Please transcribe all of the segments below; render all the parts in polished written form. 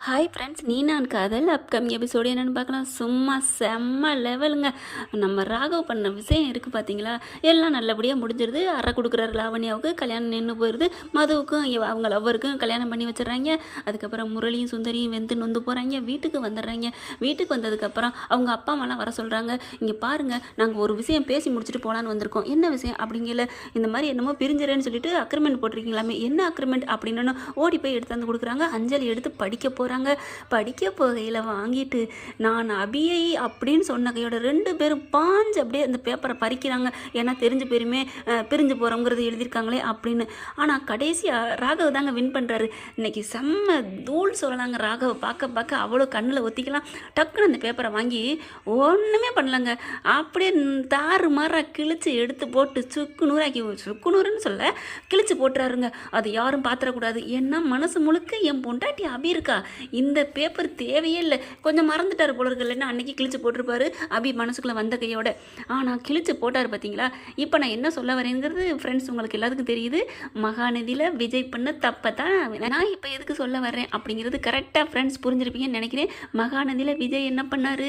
Hi friends, நீ நான் காதல் அப்கமிங் எபிசோடு என்னென்னு பார்க்கலாம். சும்மா செம்ம லெவலுங்க. நம்ம ராகவ் பண்ண விஷயம் இருக்குது பார்த்தீங்களா, எல்லாம் நல்லபடியாக முடிஞ்சிருது. அறை கொடுக்குறாரு லாவண்யாவுக்கு, கல்யாணம் நின்று போயிடுது. மதுவுக்கும் அவங்க லவ்வருக்கும் கல்யாணம் பண்ணி வச்சிடறாங்க. அதுக்கப்புறம் முரளியும் சுந்தரியும் வெந்து நொந்து போகிறாங்க. வீட்டுக்கு வந்துடுறாங்க. வீட்டுக்கு வந்ததுக்கப்புறம் அவங்க அப்பா அம்மாலாம் வர சொல்கிறாங்க. இங்கே பாருங்கள், நாங்கள் ஒரு விஷயம் பேசி முடிச்சுட்டு போகலான்னு வந்திருக்கோம். என்ன விஷயம் அப்படிங்கல, இந்த மாதிரி என்னமோ பிரிஞ்சிறேன்னு சொல்லிட்டு அக்ரிமெண்ட் போட்டிருக்கீங்களாமே, என்ன அக்ரிமெண்ட் அப்படின்னு ஓடி போய் எடுத்து வந்து கொடுக்குறாங்க. அஞ்சலி எடுத்து படிக்க போகிறாங்க. படிக்க போகையில் வாங்கிட்டு நான் அபியை அப்படின்னு சொன்ன கையோட 2 பேரும் பாஞ்சு அப்படியே அந்த பேப்பரை பறிக்கிறாங்க. ஏன்னா தெரிஞ்சு பேருமே பிரிஞ்சு போகிறோங்கிறது எழுதியிருக்காங்களே அப்படின்னு. ஆனால் கடைசியாக ராகவ் தாங்க வின் பண்ணுறாரு. இன்னைக்கு செம்ம தூள் சொல்லலாங்க. ராகவை பார்க்க அவ்வளோ கண்ணில் ஒத்திக்கலாம். டக்குன்னு அந்த பேப்பரை வாங்கி ஒன்றுமே பண்ணலங்க, அப்படியே தாறு மாற கிழிச்சு எடுத்து போட்டு சுக்குநூறுன்னு சொல்ல கிழிச்சு போட்டுறாருங்க. அது யாரும் பார்த்துடக்கூடாது. ஏன்னா மனசு முழுக்க என் பொண்டாட்டி அபி இருக்கா, இந்த பேப்பர் தேவையே இல்லை. கொஞ்சம் மறந்துட்டார் போல இருக்கு, இல்லைன்னா அன்னைக்கு கிழிச்சு போட்டிருப்பாரு அபி மனசுக்குள்ளே வந்த கையோட. ஆனால் கிழிச்சு போட்டார் பார்த்தீங்களா. இப்போ நான் என்ன சொல்ல வரேங்கிறது ஃப்ரெண்ட்ஸ் உங்களுக்கு எல்லாத்துக்கும் தெரியுது. மகாநதியில் விஜய் பண்ண தப்பை தான் நான் இப்போ எதுக்கு சொல்ல வர்றேன் அப்படிங்கிறது கரெக்டாக ஃப்ரெண்ட்ஸ் புரிஞ்சிருப்பீங்கன்னு நினைக்கிறேன். மகாநதியில் விஜய் என்ன பண்ணார்,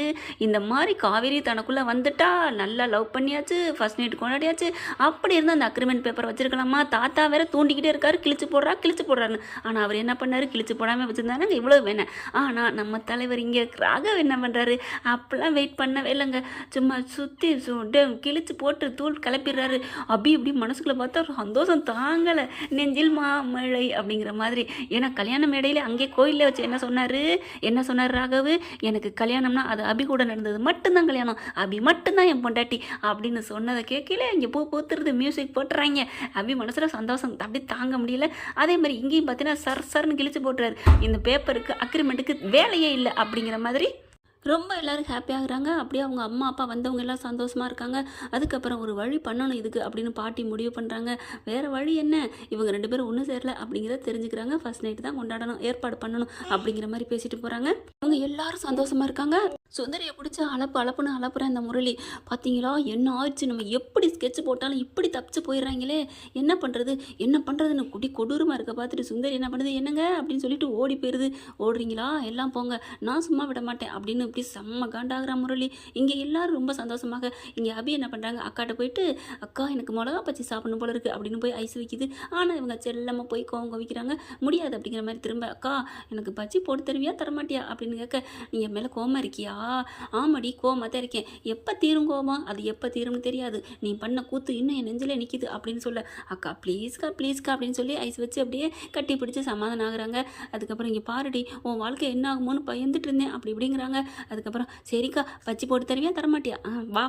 இந்த மாதிரி காவேரி தனக்குள்ளே வந்துட்டா, நல்லா லவ் பண்ணியாச்சு, ஃபர்ஸ்ட் நைட் கொண்டாடியாச்சு, அப்படி இருந்தால் அந்த அக்ரிமெண்ட் பேப்பர் வச்சிருக்கலாமா. தாத்தா வேற தூண்டிக்கிட்டே இருக்காரு, கிழிச்சு போடுறாருன்னு. ஆனால் அவர் என்ன பண்ணார், கிழிச்சு போடாமல் வச்சுருந்தாங்க. இவ்வளோ வேணேன். ஆனால் நம்ம தலைவர் இங்கே ராகவ் என்ன பண்ணுறாரு, அப்பெல்லாம் வெயிட் பண்ணவே இல்லைங்க. சும்மா சுற்றி கிழிச்சு போட்டு தூள் கிளப்பிடுறாரு. அப்படி இப்படி மனசுக்குள்ளே பார்த்தா சந்தோஷம் தாங்கலை. நெஞ்சில் மாமழை அப்படிங்கிற மாதிரி. ஏன்னா கல்யாண மேடையில் அங்கே கோயிலில் வச்சு என்ன சொன்னார் ராகவ், எனக்கு கல்யாணம்னா அது அபி கூட நடந்தது மட்டும்தான் கல்யாணம், அபி மட்டும்தான் என் பொண்டாட்டி அப்படின்னு சொன்னதை கேட்கல இங்கே பூத்துருது. மியூசிக் போட்டுறாங்க. அபி மனசில் சந்தோஷம் அப்படி தாங்க முடியல. அதே மாதிரி இங்கேயும் பார்த்தீங்கன்னா சர்ன்னு கிழிச்சு போட்டுறாரு. இந்த பேப்பருக்கு அக்ரிமெண்ட்டுக்கு வேலையே இல்லை அப்படிங்கிற மாதிரி ரொம்ப எல்லோரும் ஹாப்பியாகிறாங்க. அப்படியே அவங்க அம்மா அப்பா வந்தவங்க எல்லாம் சந்தோஷமாக இருக்காங்க. அதுக்கப்புறம் ஒரு வழி பண்ணணும் இதுக்கு அப்படின்னு பாட்டி முடிவு பண்ணுறாங்க. வேறு வழி என்ன, இவங்க 2 பேரும் ஒன்றும் சேரல அப்படிங்கிறத தெரிஞ்சுக்கிறாங்க. ஃபர்ஸ்ட் நைட் தான் கொண்டாடணும், ஏற்பாடு பண்ணணும் அப்படிங்கிற மாதிரி பேசிட்டு போகிறாங்க. அவங்க எல்லாரும் சந்தோஷமாக இருக்காங்க. சுந்தரியை பிடிச்ச அலப்புன்னு அலப்புறேன் அந்த முரளி. பார்த்தீங்களா என்ன ஆயிடுச்சு, நம்ம எப்படி ஸ்கெட்ச் போட்டாலும் இப்படி தப்பிச்சு போயிடுறாங்களே, என்ன பண்ணுறதுன்னு குடி கொடூரமாக இருக்க பார்த்துட்டு சுந்தரி என்ன பண்ணுது, என்னங்க அப்படின்னு சொல்லிட்டு ஓடி போயிடுது. ஓடுறீங்களா எல்லாம் போங்க, நான் சும்மா விட மாட்டேன் அப்படின்னு இப்படி செம்ம காண்டாகிற முரளி. இங்கே எல்லாரும் ரொம்ப சந்தோஷமாக. இங்கே அபி என்ன பண்ணுறாங்க, அக்காட்ட போயிட்டு அக்கா எனக்கு மிளகா பச்சி சாப்பிடணும் போல இருக்குது அப்படின்னு போய் ஐஸ் வைக்குது. ஆனால் இவங்க செல்லமாக போய் கோவம் வைக்கிறாங்க. முடியாது அப்படிங்கிற மாதிரி திரும்ப அக்கா எனக்கு பச்சி போட்டு தருவியா தரமாட்டியா அப்படின்னு கேட்க, நீங்கள் மேலே கோவமாக இருக்கியா, ஆமாடி கோவமாக தான் இருக்கேன், எப்போ தீரும் கோவம், அது எப்போ தீரும்னு தெரியாது, நீ பண்ண கூத்து இன்னும் என் நெஞ்சில் நிற்கிது அப்படின்னு சொல்ல, அக்கா ப்ளீஸ்க்கா அப்படின்னு சொல்லி ஐஸ் வச்சு அப்படியே கட்டி பிடிச்சி சமாதானம் ஆகுறாங்க. அதுக்கப்புறம் இங்கே பாருடி உன் வாழ்க்கை என்ன ஆகுமோன்னு பயந்துட்டு இருந்தேன் அப்படிங்கிறாங்க. அதுக்கப்புறம் சரிக்கா பச்சி போட்டு தருவியா தரமாட்டியா, வா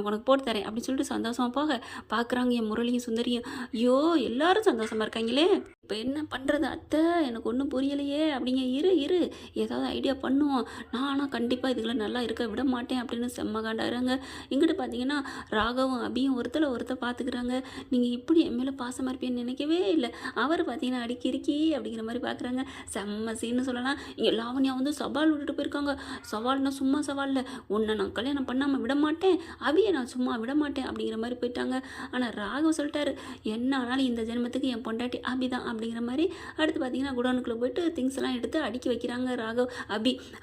உனக்கு போட்டு தரேன் அப்படின்னு சொல்லிட்டு சந்தோஷமாக போக பார்க்குறாங்க என் முரளியும் சுந்தரியும். ஐயோ எல்லாரும் சந்தோஷமாக இருக்காங்களே, இப்போ என்ன பண்ணுறது அத்தை, எனக்கு ஒன்றும் புரியலையே அப்படிங்க. இரு ஏதாவது ஐடியா பண்ணுவோம், நான் ஆனால் கண்டிப்பாக இதுகளை நல்லா இருக்க விட மாட்டேன் அப்படின்னு செம்ம காண்டாகிறாங்க. இங்கிட்டு பார்த்தீங்கன்னா ராகவும் அபியும் ஒருத்தர் பார்த்துக்கிறாங்க. நீங்கள் இப்படி என் மேலே பாசமாக இருப்பேன்னு நினைக்கவே இல்லை. அவர் பார்த்தீங்கன்னா அடிக்கி அப்படிங்கிற மாதிரி பார்க்குறாங்க. செம்ம சீன்னு சொல்லலாம். இங்கே லாவண்யா வந்து சவால் விட்டுட்டு போயிருக்காங்க. சவால்னா சும்மா சவால் இல்லை, உன்னை நான் கல்யாணம் பண்ணாமல் விட மாட்டேன், அபியை நான் சும்மா விட மாட்டேன் அப்படிங்கிற மாதிரி போயிட்டாங்க. ஆனால் ராகவ் சொல்லிட்டாரு, என்ன ஆனாலும் இந்த ஜென்மத்துக்கு என் பொண்டாட்டி அபி தான் அப்படிங்கிற மாதிரி. அடுத்து பார்த்தீங்கன்னா குடோனுக்குள்ளே போயிட்டு திங்ஸ் எல்லாம் எடுத்து அடுக்கி வைக்கிறாங்க ராகவ்.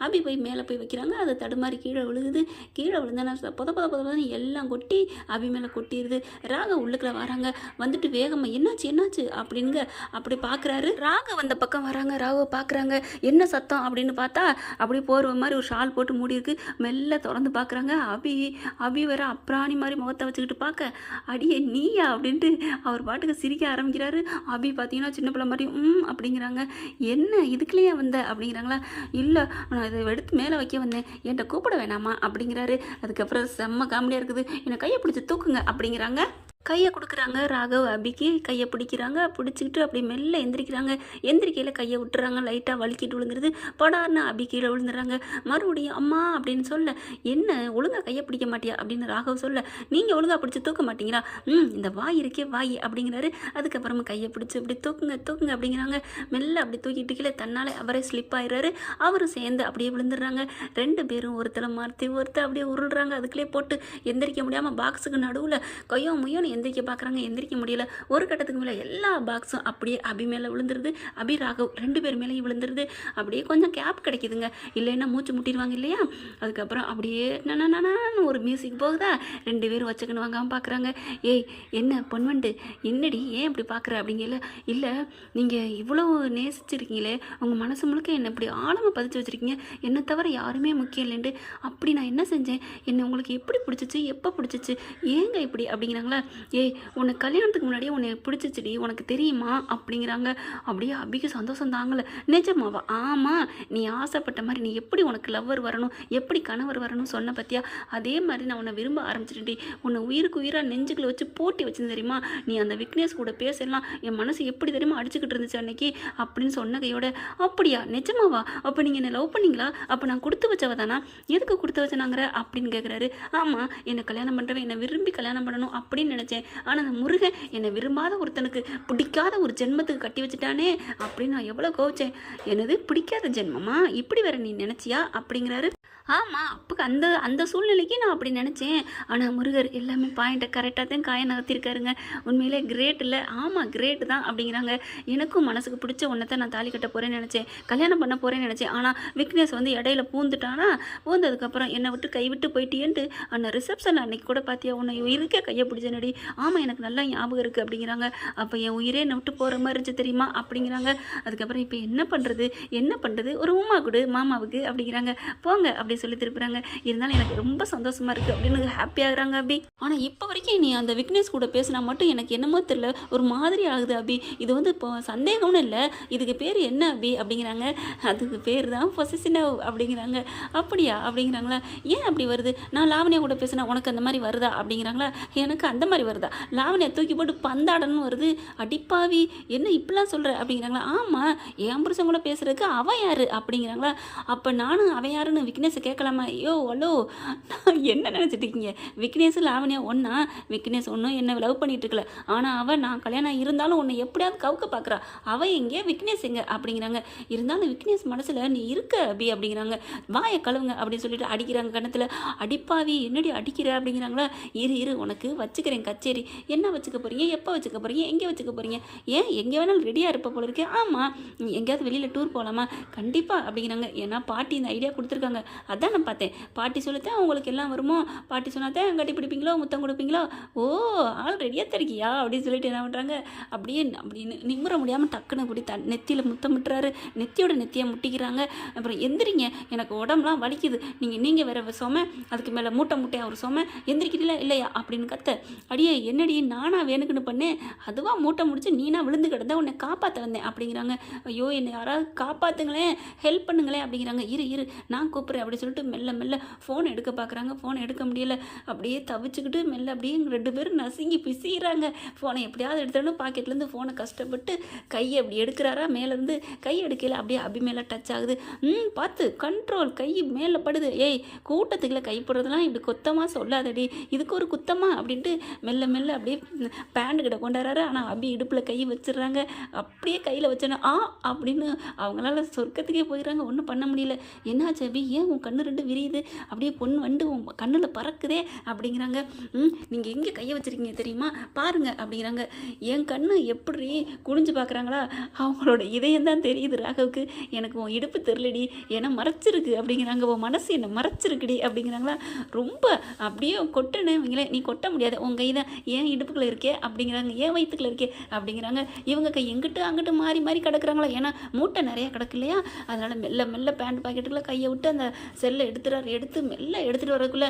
அபி போய் மேலே போய் வைக்கிறாங்க. அது தடுமாறி கீழே விழுகுது. கீழே விழுந்தனா பொத எல்லாம் கொட்டி அபி மேலே கொட்டிடுது. ராகவ் உள்ளுக்குள்ள வராங்க. வந்துட்டு வேகமாக என்னாச்சு அப்படிங்க அப்படி பார்க்குறாரு. ராகவ் அந்த பக்கம் வராங்க. ராகவ் பார்க்குறாங்க, என்ன சத்தம் அப்படின்னு பார்த்தா அப்படி போகிற மாதிரி ஒரு ஷால் போட்டு மூடி இருக்கு. மெல்ல திறந்து பார்க்குறாங்க. அபி வேற அப்ராணி மாதிரி முகத்தை வச்சுக்கிட்டு பார்க்க, அடியே நீயா அப்படின்ட்டு அவர் பாட்டுக்கு சிரிக்க ஆரம்பிக்கிறாரு. அபி பார்த்தீங்கன்னா சின்ன பிள்ளை மாதிரி அப்படிங்கிறாங்க. என்ன இதுக்குள்ளேயே வந்த அப்படிங்கிறாங்களா, இல்லை நான் இதை எடுத்து மேலே வைக்க வந்தேன், என்கிட்ட கூப்பிட வேணாமா அப்படிங்கிறாரு. அதுக்கப்புறம் செம்ம காமெடியாக இருக்குது. என்னை கையை பிடிச்சி தூக்குங்க அப்படிங்கிறாங்க. கையை கொடுக்குறாங்க. ராகவ் அபிக்கு கையை பிடிக்கிறாங்க. பிடிச்சிக்கிட்டு அப்படி மெல்ல எந்திரிக்கிறாங்க. எந்திரிக்கையில் கையை விட்டுறாங்க. லைட்டாக வலிக்கிட்டு விழுந்துருது. படார்னு அபி கீழே விழுந்துடுறாங்க. மறுபடியும் அம்மா அப்படின்னு சொல்ல, என்ன ஒழுங்காக கையை பிடிக்க மாட்டியா அப்படின்னு ராகவ் சொல்ல, நீங்கள் ஒழுங்காக பிடிச்சி தூக்க மாட்டீங்களா, இந்த வாய் இருக்கே வாய் அப்படிங்கிறாரு. அதுக்கப்புறமா கையை பிடிச்சி அப்படி தூக்குங்க அப்படிங்கிறாங்க. மெல்ல அப்படி தூக்கிட்டு கீழே தன்னால் அவரே ஸ்லிப் ஆயிடுறாரு. அவரும் சேர்ந்து அப்படியே விழுந்துடுறாங்க. 2 பேரும் ஒருத்தரை மாற்றி ஒருத்தர் அப்படியே உருள்றாங்க. அதுக்குள்ளே போட்டு எந்திரிக்க முடியாமல் பாக்ஸுக்கு நடுவில் கையோ முயோ எந்திரிக்க பார்க்குறாங்க, எந்திரிக்க முடியல. ஒரு கட்டத்துக்கு மேலே எல்லா பாக்ஸும் அப்படியே அபி மேலே விழுந்துருது. அபி ராகவ் 2 பேர் மேலேயும் விழுந்துருது. அப்படியே கொஞ்சம் கேப் கிடைக்குதுங்க, இல்லைன்னா மூச்சு முட்டிடுவாங்க இல்லையா. அதுக்கப்புறம் அப்படியே நான்னு ஒரு மியூசிக் போகுதா, 2 பேரும் வச்சுக்கணும் வாங்காமல் பார்க்குறாங்க. ஏய் என்ன பொன்வண்டு, என்னடி ஏன் இப்படி பார்க்குற அப்படிங்கல. இல்லை நீங்கள் இவ்வளோ நேசிச்சிருக்கீங்களே, உங்கள் மனசு முழுக்க என்னை இப்படி ஆழமாக பதிச்சு வச்சுருக்கீங்க, என்னை தவிர யாருமே முக்கியம் இல்லைன்ட்டு. அப்படி நான் என்ன செஞ்சேன், என்னை உங்களுக்கு எப்படி பிடிச்சிச்சு, எப்போ பிடிச்சிச்சு, ஏங்க இப்படி அப்படிங்கிறாங்களா. ஏய் உன்னை கல்யாணத்துக்கு முன்னாடியே உன்னை பிடிச்சிச்சுடி, உனக்கு தெரியுமா அப்படிங்கிறாங்க. அப்படியே அபிக்கு சந்தோஷம் தாங்கலை. நிஜமாவா? ஆமாம், நீ ஆசைப்பட்ட மாதிரி நீ எப்படி உனக்கு லவ்வர் வரணும், எப்படி கணவர் வரணும் சொன்ன பற்றியா, அதே மாதிரி நான் உன்னை விரும்ப ஆரம்பிச்சிட்டேன்டி. உன்னை உயிருக்கு உயிராக நெஞ்சுக்களை வச்சு போட்டி வச்சுன்னு தெரியுமா. நீ அந்த விக்னேஷ் கூட பேசலாம், என் மனசு எப்படி தெரியுமா அடிச்சுக்கிட்டு இருந்துச்சு அன்னைக்கு அப்படின்னு சொன்ன கையோட, அப்படியா நிஜமாவா, அப்போ நீங்கள் என்னை லவ் பண்ணீங்களா, அப்போ நான் கொடுத்து வச்சவ தானா, எதுக்கு கொடுத்து வச்சனாங்கிற அப்படின்னு கேட்குறாரு. ஆமாம், என்னை கல்யாணம் பண்ணுறவன் என்னை விரும்பி கல்யாணம் பண்ணணும் அப்படின்னு நினச்சேன். ஆனால் அந்த முருகன் என்னை விரும்பாத ஒருத்தனுக்கு பிடிக்காத ஒரு ஜென்மத்துக்கு கட்டி வச்சுட்டானே அப்படின்னு நான் எவ்வளோ கோவிச்சேன். எனது பிடிக்காத ஜென்மமா, இப்படி வேற நீ நினச்சியா அப்படிங்கிறாரு. ஆமாம், அப்போக்கு அந்த அந்த சூழ்நிலைக்கு நான் அப்படி நினச்சேன். ஆனால் முருகர் எல்லாமே பாயிண்ட்டை கரெக்டாக தான் காய நகர்த்திருக்காருங்க. உண்மையிலே கிரேட் இல்லை. ஆமாம் கிரேட் தான் அப்படிங்கிறாங்க. எனக்கும் மனசுக்கு பிடிச்ச ஒன்றத்தை நான் தாலி கட்ட போகிறேன்னு நினச்சேன், கல்யாணம் பண்ண போகிறேன்னு நினச்சேன். ஆனால் விக்னேஷ் வந்து இடையில பூந்துட்டானா, பூந்ததுக்கப்புறம் என்னை விட்டு கைவிட்டு போயிட்டேன்ட்டு அந்த ரிசப்ஷன் அன்னைக்கு கூட பார்த்தியா உன்னை உயிருக்கே கையை பிடிச்சனடி. ஆமாம் எனக்கு நல்லா ஞாபகம் இருக்குது அப்படிங்கிறாங்க. அப்போ என் உயிரே என்னை விட்டு போகிற மாதிரி இருந்துச்சு தெரியுமா அப்படிங்கிறாங்க. அதுக்கப்புறம் இப்போ என்ன பண்ணுறது, ஒரு உமா கொடு மாமாவுக்கு அப்படிங்கிறாங்க. போங்க அப்படி சொல்லி திருப்புறாங்க. இருந்தாலும் எனக்கு ரொம்ப சந்தோஷமா இருக்குது அப்படின்னு ஹாப்பி ஆகுறாங்க அபி. ஆனால் இப்போ வரைக்கும் நீ அந்த விக்னேஷ் கூட பேசினா மட்டும் எனக்கு என்னமோ தெரியல, ஒரு மாதிரி ஆகுது அபி. இது வந்து இப்போ சந்தேகம்னு இல்லை, இதுக்கு பேர் என்ன அபி அப்படிங்கிறாங்க. அதுக்கு பேர் தான் பொசசிவ் அப்படிங்கிறாங்க. அப்படியா அப்படிங்கிறாங்களா. ஏன் அப்படி வருது, நான் லாவணியா கூட பேசினா உனக்கு அந்த மாதிரி வருதா அப்படிங்கிறாங்களா. எனக்கு அந்த மாதிரி வருதா, லாவணியா தூக்கி போட்டு பந்தாடன்னு வருது, அடிப்பாவி என்ன இப்படிலாம் சொல்கிற அப்படிங்கிறாங்களா. ஆமாம், என் புருஷன் கூட பேசுறதுக்கு அவன் யாரு அப்படிங்கிறாங்களா. அப்போ நானும் அவன் யாருன்னு விக்னேஷை கேட்கலாமா. ஐயோ ஹலோ, என்ன நினச்சிட்டு இருக்கீங்க, விக்னேஷ் லாவணியா ஒன்றா, விக்னேஷ் ஒன்றும் என்னை லவ் பண்ணிட்டு இருக்கல. ஆனால் அவன் நான் கல்யாணம் இருந்தாலும் உன்னை எப்படியாவது கவுக்க பார்க்குறா, அவன் எங்கே விக்னேஷ் எங்கே அப்படிங்கிறாங்க. இருந்தாலும் விக்னேஷ் மனசில் நீ இருக்க அபி அப்படிங்கிறாங்க. வாயை கழுவுங்க அப்படின்னு சொல்லிட்டு அடிக்கிறாங்க கணத்தில். அடிப்பாவி என்னடி அடிக்கிற அப்படிங்கிறாங்களா. இரு உனக்கு வச்சுக்கிறேன் கச்சேரி. என்ன வச்சுக்க போகிறீங்க, எப்போ வச்சுக்க போகிறீங்க, எங்கே வச்சுக்க போகிறீங்க, ஏன் எங்கே வேணாலும் ரெடியாக இருப்ப போல இருக்கேன். ஆமாம் எங்கேயாவது வெளியில் டூர் போகலாமா, கண்டிப்பாக அப்படிங்கிறாங்க. ஏன்னா பாட்டி இந்த ஐடியா கொடுத்துருக்காங்க, அதான் நான் பார்த்தேன். பாட்டி சொல்லத்தான் உங்களுக்கு எல்லாம் வருமோ, பாட்டி சொன்னாதான் கட்டி பிடிப்பீங்களோ, முத்தம் கொடுப்பீங்களோ. ஓ ஆள் ரெடியாக தருக்கியா அப்படின்னு சொல்லிட்டு என்ன பண்ணுறாங்க, அப்படியே அப்படின்னு நிம்மற முடியாமல் டக்குன்னு அப்படி நெத்தியில் முத்தமிட்டுறாரு. நெத்தியோட நெத்தியை முட்டிக்கிறாங்க. அப்புறம் எந்திரிங்க, எனக்கு உடம்புலாம் வலிக்குது, நீங்கள் வேற சொம, அதுக்கு மேலே மூட்டையாக ஒரு சொம, எந்திரிக்கிறீங்களா இல்லையா அப்படின்னு கத்த. அடியே என்னடி நானா வேணுக்குன்னு பண்ணேன், அதுவாக மூட்டை முடிச்சு நீனா விழுந்து கிடந்த உன்னை காப்பாற்ற வந்தேன் அப்படிங்கிறாங்க. ஐயோ என்னை யாராவது காப்பாற்றுங்களேன், ஹெல்ப் பண்ணுங்களேன் அப்படிங்கிறாங்க. இரு நான் கூப்பிட்றேன் அப்படின்னு சொல்லிட்டு மெல்ல ஃபோன் எடுக்க பார்க்குறாங்க. ஃபோன் எடுக்க முடியல, அப்படியே தவிச்சுக்கிட்டு மெல்ல அப்படியே 2 பேரும் நசுங்கி பிசிக்கிறாங்க. ஃபோனை எப்படியாவது எடுத்துடணும், பாக்கெட்லேருந்து ஃபோனை கஷ்டப்பட்டு கையை அப்படி எடுக்கிறாரா, மேலேருந்து கை எடுக்கல, அப்படியே அபி மேலே டச் ஆகுது. பார்த்து கண்ட்ரோல், கை மேலே படுது. ஏய் கூட்டத்துக்குள்ள கை போடுறதுலாம் இப்படி கொத்தமாக சொல்லாதடி, இதுக்கு ஒரு குத்தமாக அப்படின்ட்டு மெல்ல அப்படியே பேண்டு கிட்ட கொண்டாடுறாரு. ஆனால் அபி இடுப்பில் கை வச்சிடுறாங்க. அப்படியே கையில் வச்சோன்னா அப்படின்னு அவங்களால சொர்க்கத்துக்கே போயிடுறாங்க. ஒன்றும் பண்ண முடியல. என்னாச்சு அபி, ஏன் உன் கண்ணு 2 விரியுது, அப்படியே பொண்ணு வந்து உன் கண்ணில் பறக்குதே அப்படிங்கிறாங்க. நீங்கள் எங்கே கையை வச்சுருக்கீங்க தெரியுமா பாருங்க அப்படிங்கிறாங்க. என் கண்ணு எப்படி குனிஞ்சு பார்க்குறாங்களா, அவங்களோட இதயம் தான் தெரியுது ராகவுக்கு, எனக்கு உன் இடுப்பு தெரியலடி, ஏன்னா மறைச்சிருக்கு அப்படிங்கிறாங்க. உன் மனசு என்னை மறைச்சிருக்குடி அப்படிங்கிறாங்களா. ரொம்ப அப்படியே கொட்டுன்னு இவங்களே, நீ கொட்ட முடியாது, உன் கை தான் ஏன் இடுப்புக்குள்ளே இருக்கே அப்படிங்கிறாங்க, ஏன் வயிற்றுக்குள்ளே இருக்கே அப்படிங்கிறாங்க. இவங்க கை எங்கிட்டு அங்கிட்டு மாறி கிடக்குறாங்களா, ஏன்னா மூட்டை நிறையா கிடக்கு இல்லையா. அதனால் மெல்ல பேண்ட் பாக்கெட்டுக்குள்ளே கையை விட்டு அந்த செல்லை எடுத்து மெல்ல எடுத்துகிட்டு வரக்குள்ளே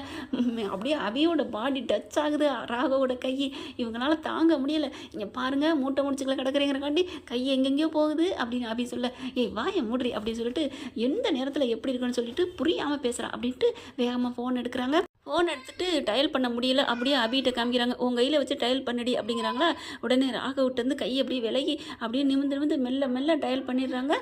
அப்படியே அபியோட பாடி டச் ஆகுது ராகவோட கை. இவங்களால தாங்க முடியலை. இங்கே பாருங்கள் மூட்டை முடிச்சுக்கல கிடக்குறேங்கிறக்காண்டி கை எங்கெங்கேயோ போகுது அப்படின்னு அபி சொல்ல, ஏய் வாயை மூடுறி அப்படின்னு சொல்லிட்டு எந்த நேரத்தில் எப்படி இருக்குன்னு சொல்லிட்டு புரியாமல் பேசுகிறான் அப்படின்ட்டு வேகமாக ஃபோன் எடுக்கிறாங்க. ஃபோன் எடுத்துகிட்டு டயல் பண்ண முடியல, அப்படியே அபிகிட்ட காமிக்கிறாங்க. உன் கையில் வச்சு டயல் பண்ணிடி அப்படிங்கிறாங்களா. உடனே ராகவிட்டேருந்து கை அப்படியே விலகி அப்படியே நிமிந்து மெல்ல டயல் பண்ணிடுறாங்க.